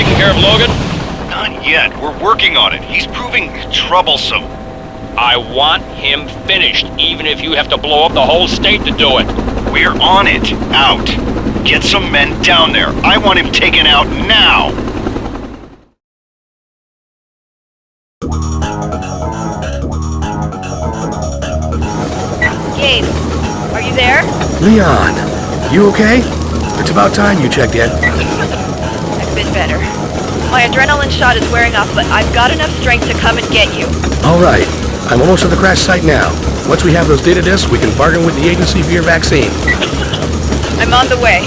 taking care of Logan? Not yet. We're working on it. He's proving troublesome. I want him finished, even if you have to blow up the whole state to do it. We're on it. Out. Get some men down there. I want him taken out now. Gabe, are you there? Leon, you okay? It's about time you checked in. I've been better. My adrenaline shot is wearing off, but I've got enough strength to come and get you. All right. I'm almost at the crash site now. Once we have those data disks, we can bargain with the agency for your vaccine. I'm on the way.